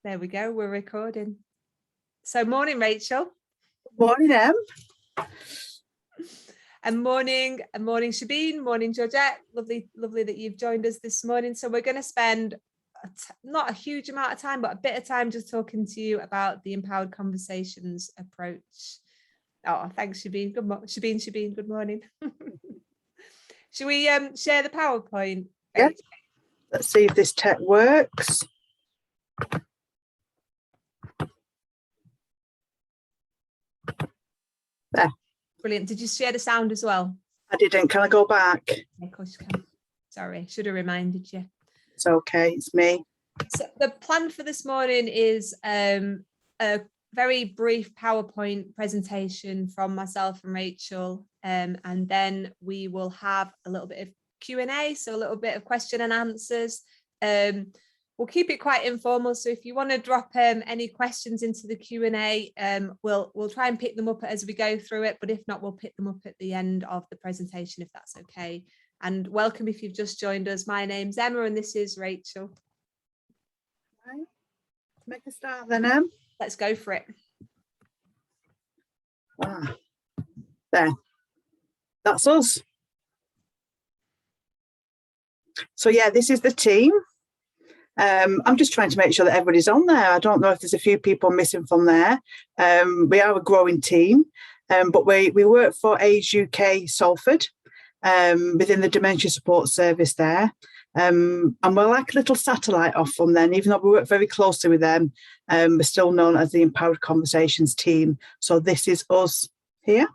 There we go. We're recording. So morning, Rachel. Morning, Em. And morning, Shabeen. Morning, Georgette. Lovely that you've joined us this morning. So we're going to spend not a huge amount of time, but a bit of time just talking to you about the Empowered Conversations approach. Oh, thanks, Shabeen. Shabeen. Good morning. Should we share the PowerPoint? Yeah. Let's see if this tech works. There. Brilliant. Did you share the sound as well? I didn't. Can I go back? Of course you can. Sorry, should have reminded you. It's okay. It's me. So the plan for this morning is a very brief PowerPoint presentation from myself and Rachel, and then we will have a little bit of Q&A, so a little bit of question and answers. We'll keep it quite informal, so if you want to drop any questions into the Q&A, we'll try and pick them up as we go through it, but if not, we'll pick them up at the end of the presentation if that's okay. And welcome if you've just joined us. My name's Emma and this is Rachel. Right. Make a start then, Em. Let's go for it. There. That's us. So yeah, this is the team. I'm just trying to make sure that everybody's on there. I don't know if there's a few people missing from there. We are a growing team, but we work for Age UK Salford within the Dementia Support Service there. And we're like a little satellite off from them, even though we work very closely with them. We're still known as the Empowered Conversations team. So this is us here.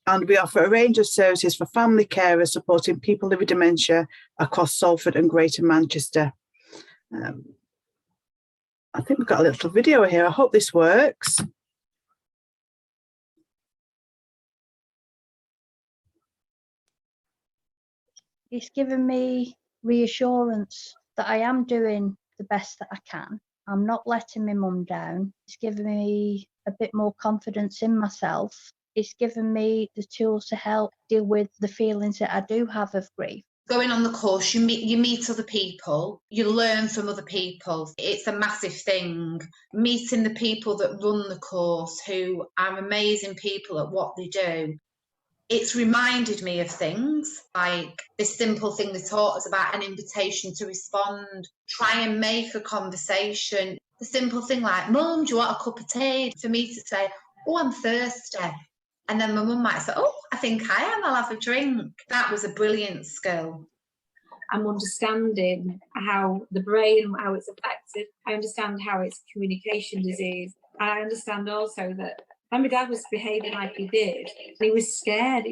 And we offer a range of services for family carers supporting people living with dementia across Salford and Greater Manchester. I think we've got a little video here. I hope this works. It's given me reassurance that I am doing the best that I can. I'm not letting my mum down. It's given me a bit more confidence in myself. It's given me the tools to help deal with the feelings that I do have of grief. Going on the course, you meet other people, you learn from other people. It's a massive thing. Meeting the people that run the course, who are amazing people at what they do. It's reminded me of things like this simple thing they taught us about an invitation to respond, try and make a conversation. The simple thing like, Mum, do you want a cup of tea? For me to say, oh, I'm thirsty. And then my mum might say, oh, I think I am, I'll have a drink. That was a brilliant skill. I'm understanding how the brain, how it's affected. I understand how it's a communication disease. And I understand also that when my dad was behaving like he did, he was scared,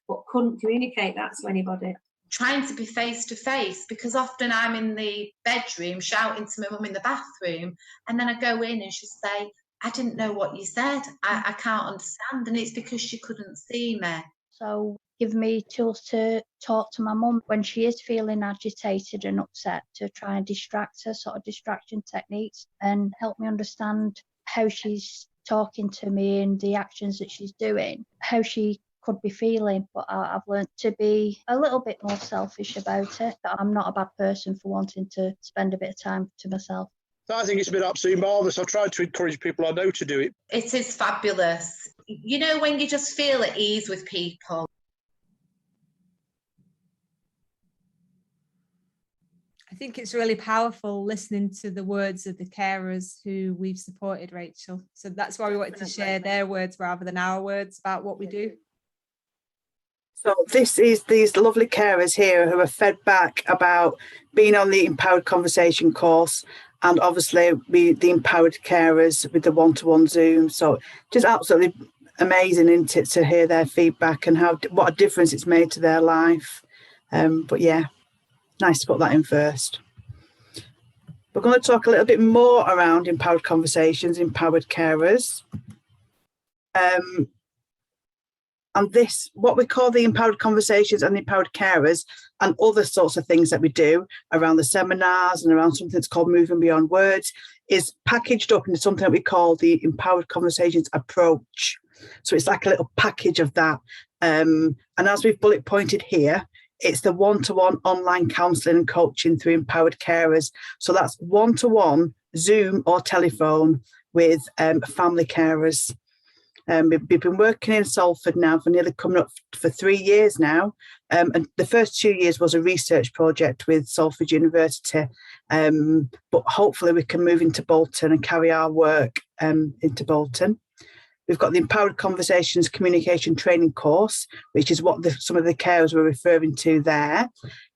but couldn't communicate that to anybody. Trying to be face to face, because often I'm in the bedroom shouting to my mum in the bathroom, and then I go in and she'll say, I didn't know what you said. I can't understand. And it's because she couldn't see me. So give me tools to talk to my mum when she is feeling agitated and upset, to try and distract her, sort of distraction techniques, and help me understand how she's talking to me and the actions that she's doing, how she could be feeling. But I've learned to be a little bit more selfish about it, that I'm not a bad person for wanting to spend a bit of time to myself. I think it's been absolutely marvellous. I've tried to encourage people I know to do it. It is fabulous. You know, when you just feel at ease with people. I think it's really powerful listening to the words of the carers who we've supported, Rachel. So that's why we wanted to share their words rather than our words about what we do. So this is these lovely carers here who are fed back about being on the Empowered Conversation course, and obviously the empowered carers with the one-to-one Zoom. So just absolutely amazing, isn't it, to hear their feedback and what a difference it's made to their life. But yeah, nice to put that in first. We're going to talk a little bit more around empowered conversations, empowered carers. And this, what we call the empowered conversations and the empowered carers, and other sorts of things that we do around the seminars and around something that's called Moving Beyond Words, is packaged up into something that we call the Empowered Conversations approach. So it's like a little package of that. And as we've bullet pointed here, it's the one-to-one online counselling and coaching through Empowered Carers. So that's one-to-one Zoom or telephone with family carers. We've been working in Salford now for nearly coming up for 3 years now. And the first 2 years was a research project with Salford University. But hopefully we can move into Bolton and carry our work into Bolton. We've got the Empowered Conversations Communication Training course, which is what some of the carers were referring to there.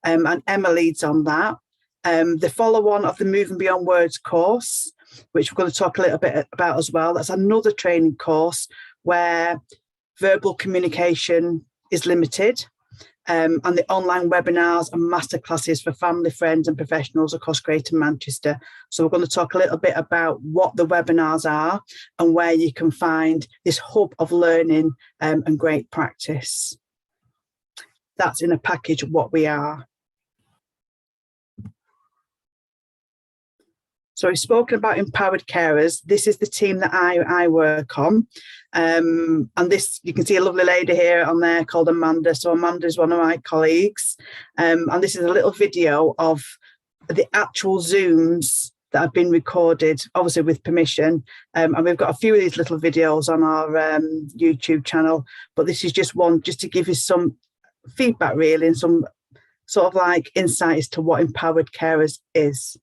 And Emma leads on that. The follow-on of the Moving Beyond Words course, which we're going to talk a little bit about as well. That's another training course where verbal communication is limited, and the online webinars and masterclasses for family, friends and professionals across Greater Manchester. So we're going to talk a little bit about what the webinars are and where you can find this hub of learning and great practice. That's in a package of what we are. So we've spoken about Empowered Carers. This is the team that I work on. And this, you can see a lovely lady here on there called Amanda. So Amanda is one of my colleagues. And this is a little video of the actual Zooms that have been recorded, obviously with permission. And we've got a few of these little videos on our YouTube channel. But this is just one, just to give you some feedback really, and some sort of like insight as to what Empowered Carers is.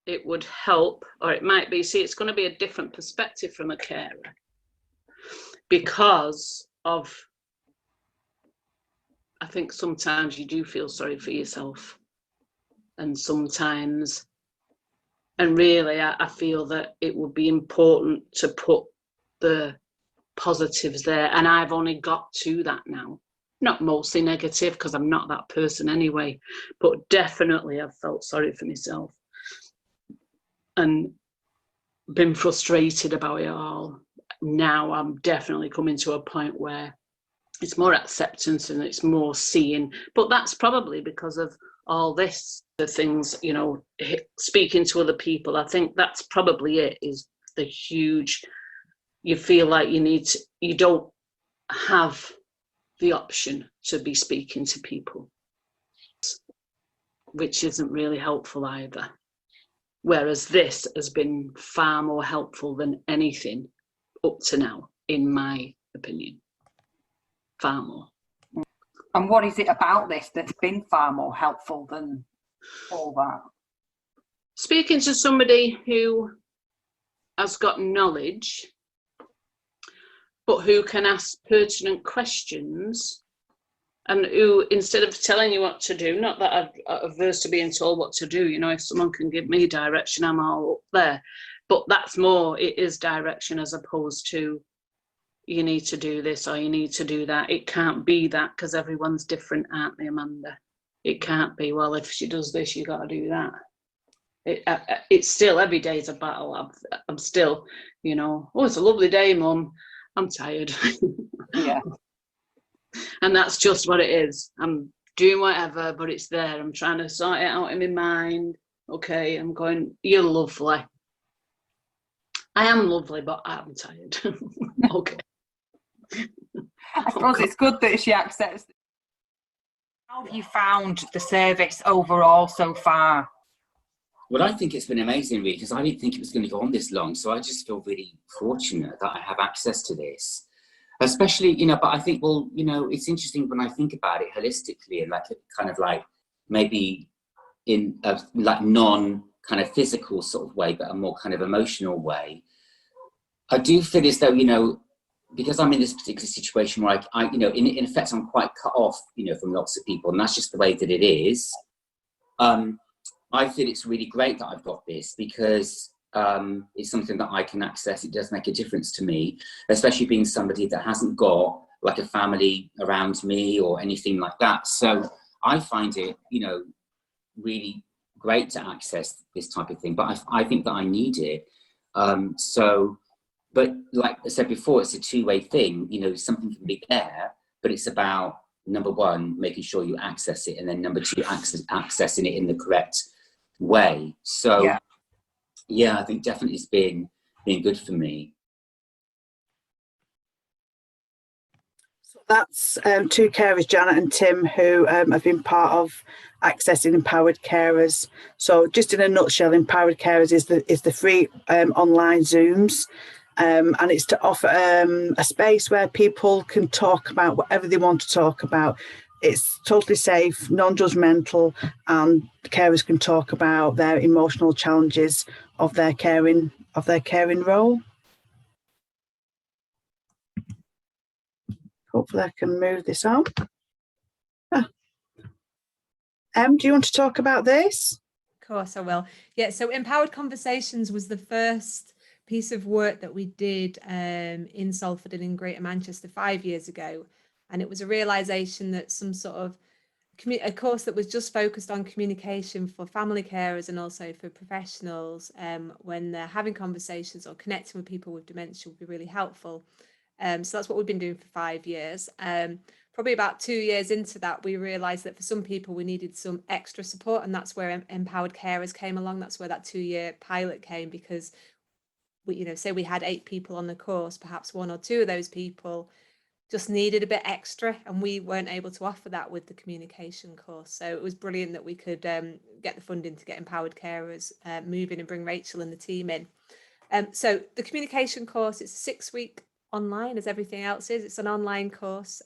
It would help, or it might be, see, it's going to be a different perspective from a carer because of, I think sometimes you do feel sorry for yourself, and sometimes, and really I feel that it would be important to put the positives there, and I've only got to that now. Not mostly negative because I'm not that person anyway, but definitely I've felt sorry for myself and been frustrated about it all. Now I'm definitely coming to a point where it's more acceptance and it's more seeing, but that's probably because of all this, the things, you know, speaking to other people. I think that's probably it, is the huge, you feel like you don't have the option to be speaking to people, which isn't really helpful either. Whereas this has been far more helpful than anything up to now, in my opinion. Far more. And what is it about this that's been far more helpful than all that? Speaking to somebody who has got knowledge, but who can ask pertinent questions, and who, instead of telling you what to do, not that I'm averse to being told what to do, you know, if someone can give me direction, I'm all up there. But that's more, it is direction as opposed to, you need to do this or you need to do that. It can't be that because everyone's different, aren't they, Amanda? It can't be, well, if she does this, you got to do that. It's still, every day's a battle. I'm still, you know, oh, it's a lovely day, Mum. I'm tired. Yeah. And that's just what it is. I'm doing whatever, but it's there. I'm trying to sort it out in my mind. Okay, I'm going, you're lovely. I am lovely, but I'm tired. Okay. I suppose it's good that she accepts. How have you found the service overall so far? Well, I think it's been amazing, really, because I didn't think it was going to go on this long. So I just feel really fortunate that I have access to this. Especially, you know, but I think, well, you know, it's interesting when I think about it holistically and like kind of like maybe in a like non kind of physical sort of way, but a more kind of emotional way. I do feel as though, you know, because I'm in this particular situation where I you know, in effect, I'm quite cut off, you know, from lots of people, and that's just the way that it is. I feel it's really great that I've got this because it's something that I can access. It does make a difference to me, especially being somebody that hasn't got like a family around me or anything like that. So I find it, you know, really great to access this type of thing, but I think that I need it. But like I said before, it's a two-way thing. You know, something can be there, but it's about, number one, making sure you access it, and then number two, accessing it in the correct way. So yeah, I think definitely it's been good for me. So that's two carers, Janet and Tim, who have been part of accessing Empowered Carers. So just in a nutshell, Empowered Carers is the free online Zooms. And it's to offer a space where people can talk about whatever they want to talk about. It's totally safe, non-judgmental, and carers can talk about their emotional challenges of their caring role. Hopefully I can move this on. Do you want to talk about this? Of course I will. Yeah, so Empowered Conversations was the first piece of work that we did in Salford and in Greater Manchester 5 years ago. And it was a realisation that some sort of a course that was just focused on communication for family carers and also for professionals when they're having conversations or connecting with people with dementia would be really helpful. So that's what we've been doing for 5 years. Probably about 2 years into that, we realised that for some people we needed some extra support, and that's where Empowered Carers came along. That's where that 2-year pilot came, because we, say we had 8 people on the course, perhaps 1 or 2 of those people just needed a bit extra, and we weren't able to offer that with the communication course. So it was brilliant that we could get the funding to get Empowered Carers moving and bring Rachel and the team in. So the communication course, it's a 6-week online, as everything else is. It's an online course.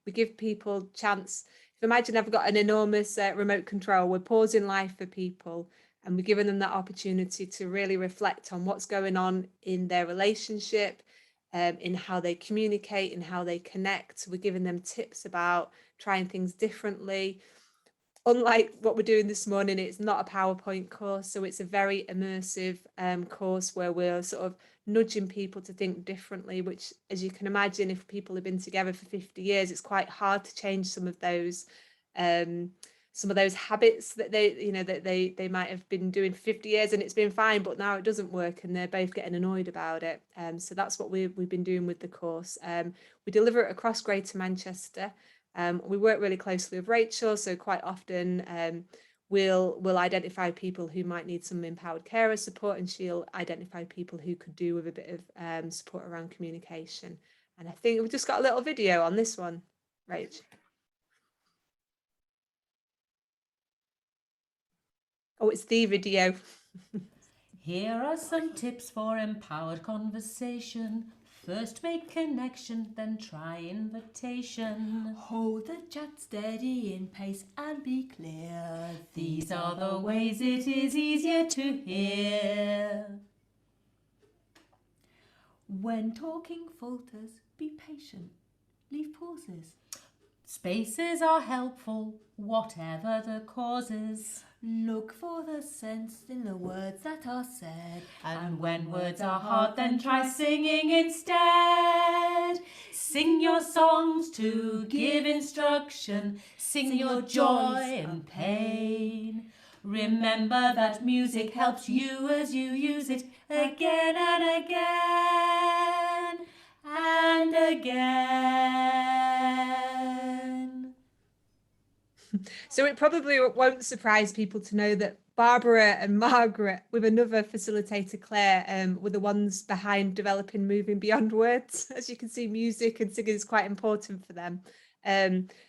We give people chance. Imagine I've got an enormous remote control. We're pausing life for people, and we're giving them that opportunity to really reflect on what's going on in their relationship, in how they communicate and how they connect. We're giving them tips about trying things differently. Unlike what we're doing this morning, it's not a PowerPoint course, so it's a very immersive course where we're sort of nudging people to think differently, which, as you can imagine, if people have been together for 50 years, it's quite hard to change some of those habits that they might have been doing for 50 years and it's been fine, but now it doesn't work and they're both getting annoyed about it. So that's what we've been doing with the course. We deliver it across Greater Manchester. We work really closely with Rachel, so quite often we'll identify people who might need some empowered carer support, and she'll identify people who could do with a bit of support around communication. And I think we've just got a little video on this one, Rach. Oh, it's the video. Here are some tips for empowered conversation. First make connection, then try invitation. Hold the chat steady in pace and be clear. These are the ways it is easier to hear. When talking falters, be patient. Leave pauses. Spaces are helpful, whatever the causes. Look for the sense in the words that are said. And when words are hard, then try singing instead. Sing your songs to give instruction. Sing your joy and pain. Remember that music helps you as you use it again and again and again. So it probably won't surprise people to know that Barbara and Margaret, with another facilitator, Claire, were the ones behind developing Moving Beyond Words. As you can see, music and singing is quite important for them.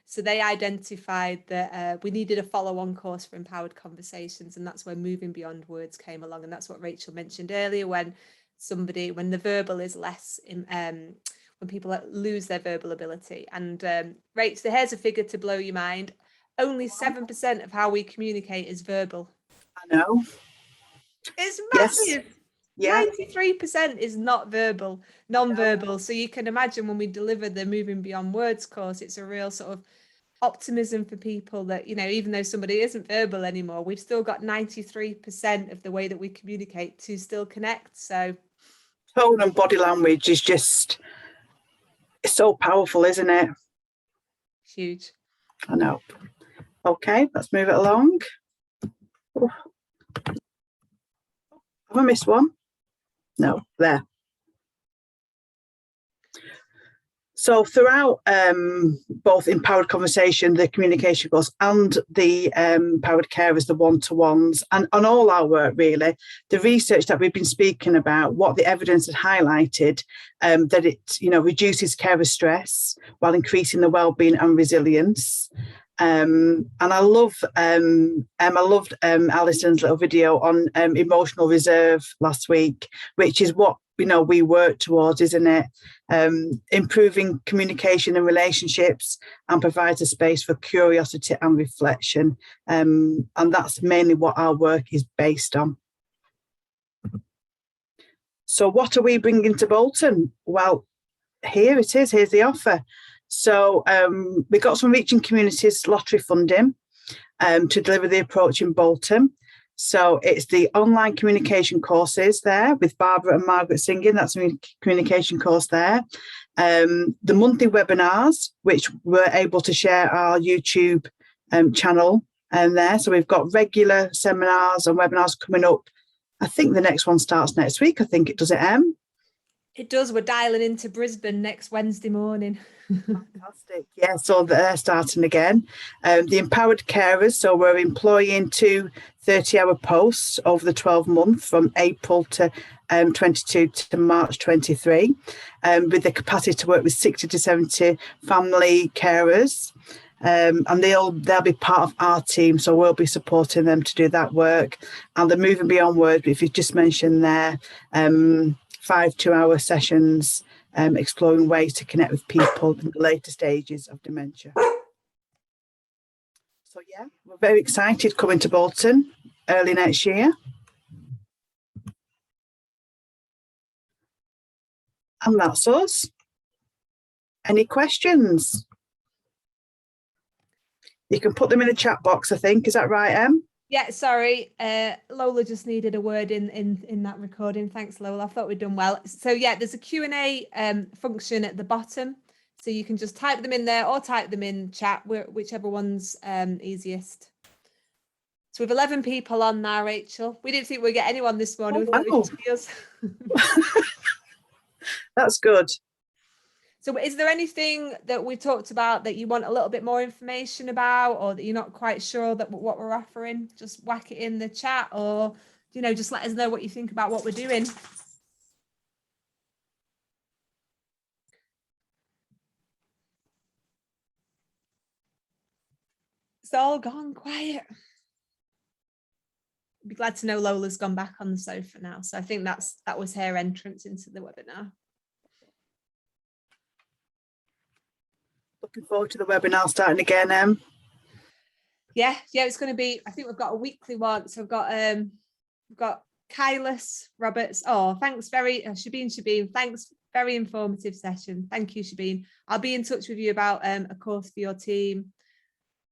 So they identified that we needed a follow-on course for empowered conversations, and that's where Moving Beyond Words came along. And that's what Rachel mentioned earlier, when the verbal is less, when people lose their verbal ability. And Rach, here's a figure to blow your mind. Only 7% of how we communicate is verbal. I know. It's massive. Yes. Yeah. 93% is not verbal, non-verbal. So you can imagine when we deliver the Moving Beyond Words course, it's a real sort of optimism for people that, even though somebody isn't verbal anymore, we've still got 93% of the way that we communicate to still connect. So tone and body language is just, it's so powerful, isn't it? Huge. I know. Okay, let's move it along. Oh. Have I missed one? No, there. So throughout both Empowered Conversation, the communication course, and the Empowered Carers, the one-to-ones, and on all our work really, the research that we've been speaking about, what the evidence had highlighted, that it reduces carer stress while increasing the well-being and resilience. And I loved Alison's little video on emotional reserve last week, which is what we work towards, isn't it? Improving communication and relationships, and provides a space for curiosity and reflection. And that's mainly what our work is based on. So what are we bringing to Bolton? Well, here it is. Here's the offer. So we got some Reaching Communities lottery funding to deliver the approach in Bolton. So it's the online communication courses there with Barbara and Margaret singing. That's a communication course there. The monthly webinars, which we're able to share our YouTube channel there. So we've got regular seminars and webinars coming up. I think the next one starts next week. I think it does, Em? It does. We're dialing into Brisbane next Wednesday morning. Fantastic. Yeah, so they're starting again. The Empowered Carers, so we're employing 2 30-hour posts over the 12 months from April to 22 to March 23, with the capacity to work with 60 to 70 family carers. And they'll be part of our team, so we'll be supporting them to do that work. And the Moving Beyond Words, if you've just mentioned there, 5 2-hour sessions, exploring ways to connect with people in the later stages of dementia. So yeah, we're very excited coming to Bolton early next year. And that's us. Any questions? You can put them in the chat box, I think. Is that right, Em? Yeah, sorry. Lola just needed a word in that recording. Thanks, Lola. I thought we'd done well. So yeah, there's a Q&A function at the bottom. So you can just type them in there or type them in chat, whichever one's easiest. So we have 11 people on now, Rachel. We didn't think we'd get anyone this morning. Oh, wow. That's good. So is there anything that we talked about that you want a little bit more information about, or that you're not quite sure that what we're offering? Just whack it in the chat, or, just let us know what you think about what we're doing. It's all gone quiet. I'd be glad to know Lola's gone back on the sofa now. So I think that was her entrance into the webinar. Looking forward to the webinar starting again, Em. Yeah, it's going to be, I think we've got a weekly one. So we've got Kylas Roberts. Oh, thanks Shabeen, thanks, very informative session. Thank you, Shabeen. I'll be in touch with you about a course for your team.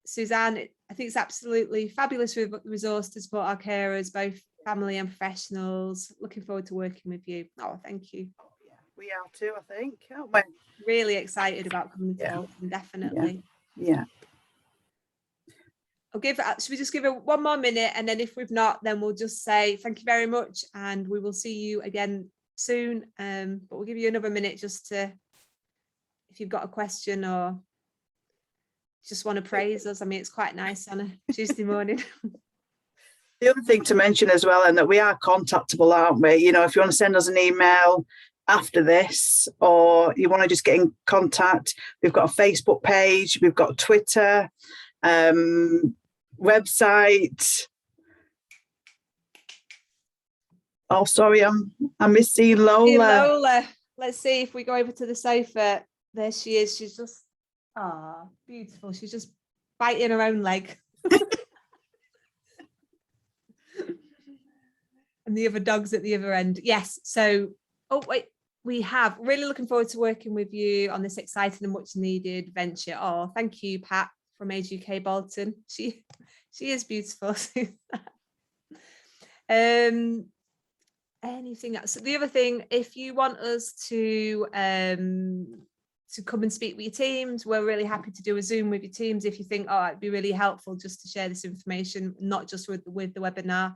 Suzanne, I think it's absolutely fabulous resource to support our carers, both family and professionals. Looking forward to working with you. Oh, thank you. Oh, yeah, we are too, I think, aren't we? Really excited about coming to Bolton, definitely. Yeah. Should we just give it one more minute, and then if we've not, then we'll just say thank you very much, and we will see you again soon. But we'll give you another minute just to, if you've got a question or just want to praise us. I mean, it's quite nice on a Tuesday morning. The other thing to mention as well, and that we are contactable, aren't we? If you want to send us an email after this, or you want to just get in contact, we've got a Facebook page, we've got Twitter, website. Oh, sorry, I missed seeing Lola. Hey, Lola, let's see if we go over to the sofa. There she is. She's just, beautiful. She's just biting her own leg. And the other dog's at the other end. Yes. So, we have really looking forward to working with you on this exciting and much needed venture. Oh, thank you, Pat from Age UK Bolton. She is beautiful. Anything else? The other thing, if you want us to come and speak with your teams, we're really happy to do a Zoom with your teams. If you think, it'd be really helpful just to share this information, not just with the webinar.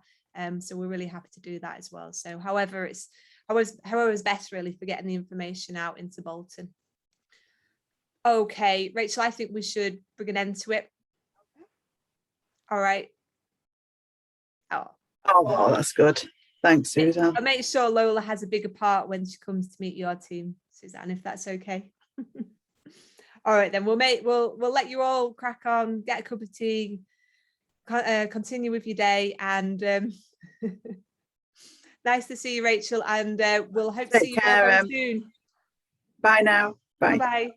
So we're really happy to do that as well. So however is best really for getting the information out into Bolton. Okay, Rachel, I think we should bring an end to it. All right. Oh, that's good. Thanks, Suzanne. I'll make sure Lola has a bigger part when she comes to meet your team, Suzanne, if that's okay. All right, then we'll let you all crack on, get a cup of tea, continue with your day, and nice to see you, Rachel, and we'll hope to see you all very soon. Bye now. Bye. Bye.